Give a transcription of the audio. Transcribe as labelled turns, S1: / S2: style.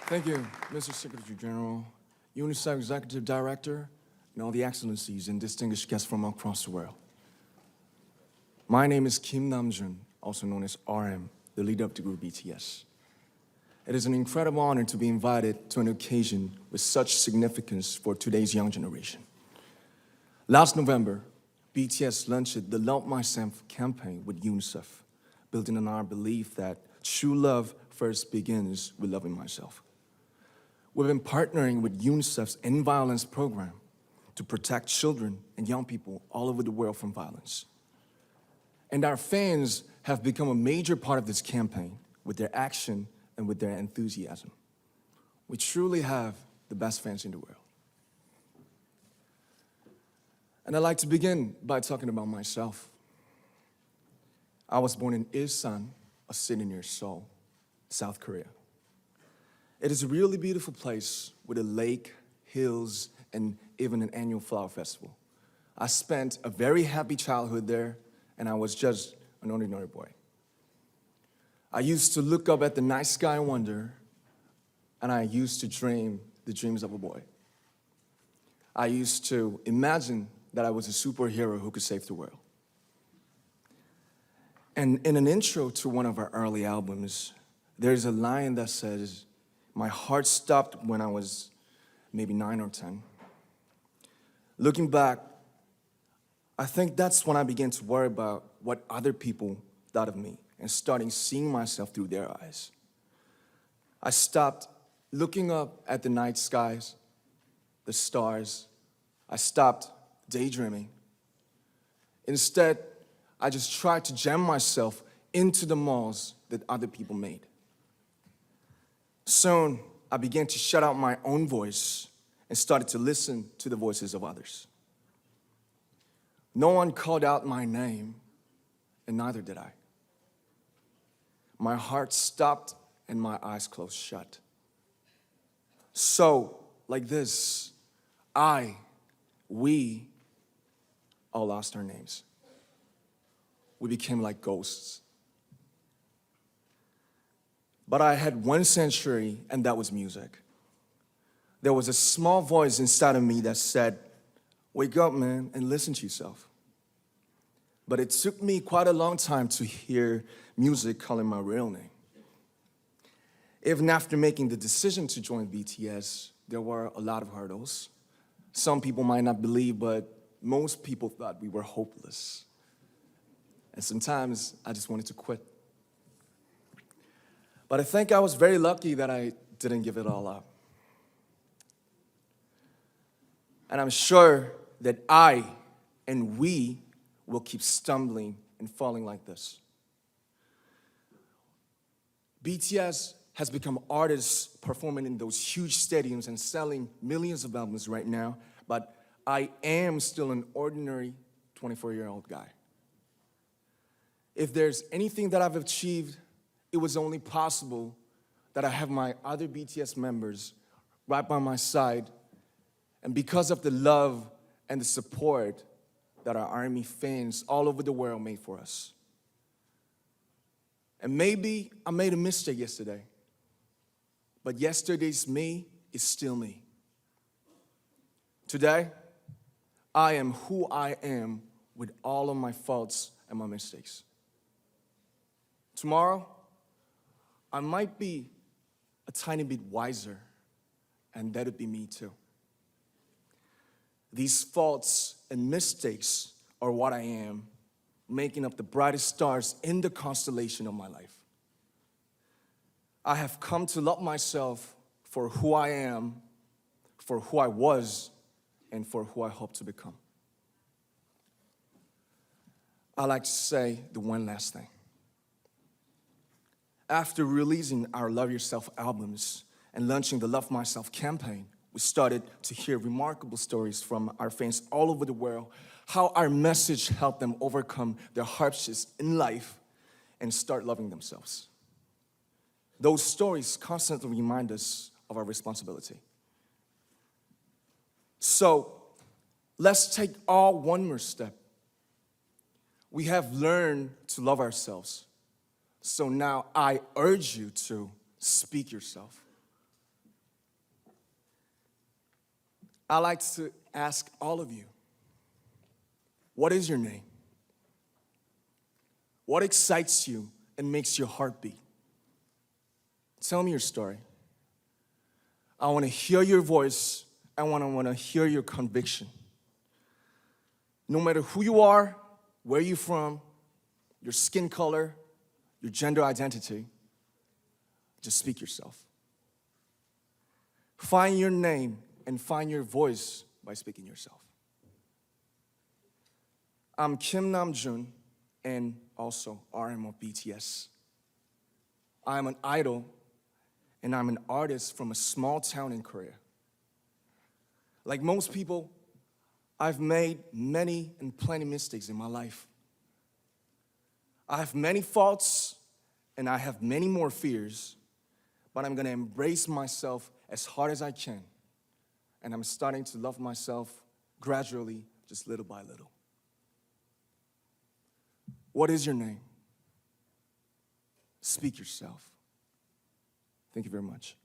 S1: Thank you, Mr. Secretary General, UNICEF Executive Director, and all the excellencies and distinguished guests from across the world. My name is Kim Namjoon, also known as RM, the leader of the group BTS. It is an incredible honor to be invited to an occasion with such significance for today's young generation. Last November, BTS launched the Love Myself campaign with UNICEF, building on our belief that true love first begins with loving myself. We've been partnering with UNICEF's End Violence program to protect children and young people all over the world from violence. And our fans have become a major part of this campaign with their action and with their enthusiasm. We truly have the best fans in the world. And I'd like to begin by talking about myself. I was born in Ilsan, a city near Seoul, South Korea. It is a really beautiful place with a lake, hills, and even an annual flower festival. I spent a very happy childhood there, and I was just an ordinary boy. I used to look up at the night sky and wonder, and I used to dream the dreams of a boy. I used to imagine that I was a superhero who could save the world. And in an intro to one of our early albums, there's a line that says, "My heart stopped when I was maybe 9 or 10. Looking back, I think that's when I began to worry about what other people thought of me and starting seeing myself through their eyes. I stopped looking up at the night skies, the stars. I stopped daydreaming. Instead, I just tried to jam myself into the malls that other people made. Soon, I began to shut out my own voice and started to listen to the voices of others. No one called out my name, and neither did I. My heart stopped and my eyes closed shut. So, like this, we all lost our names. We became like ghosts. But I had one sanctuary, and that was music. There was a small voice inside of me that said, "Wake up, man, and listen to yourself." But it took me quite a long time to hear music calling my real name. Even after making the decision to join BTS, there were a lot of hurdles. Some people might not believe, but most people thought we were hopeless. And sometimes I just wanted to quit. But I think I was very lucky that I didn't give it all up. And I'm sure that I and we will keep stumbling and falling like this. BTS has become artists performing in those huge stadiums and selling millions of albums right now, but I am still an ordinary 24-year-old guy. If there's anything that I've achieved, it was only possible that I have my other BTS members right by my side, and because of the love and the support that our ARMY fans all over the world made for us. And maybe I made a mistake yesterday, but yesterday's me is still me. Today, I am who I am with all of my faults and my mistakes. Tomorrow, I might be a tiny bit wiser, and that would be me too. These faults and mistakes are what I am, making up the brightest stars in the constellation of my life. I have come to love myself for who I am, for who I was, and for who I hope to become. I'd like to say the one last thing. After releasing our Love Yourself albums and launching the Love Myself campaign, we started to hear remarkable stories from our fans all over the world, how our message helped them overcome their hardships in life and start loving themselves. Those stories constantly remind us of our responsibility. So, let's take all one more step. We have learned to love ourselves. So now I urge you to speak yourself. I'd like to ask all of you, what is your name? What excites you and makes your heart beat? Tell me your story. I want to hear your voice. I want to hear your conviction. No matter who you are, where you're from, your skin color, your gender identity, just speak yourself. Find your name and find your voice by speaking yourself. I'm Kim Namjoon, and also RM of BTS. I'm an idol, and I'm an artist from a small town in Korea. Like most people, I've made many and plenty mistakes in my life. I have many faults, and I have many more fears, but I'm gonna embrace myself as hard as I can, and I'm starting to love myself gradually, just little by little. What is your name? Speak yourself. Thank you very much.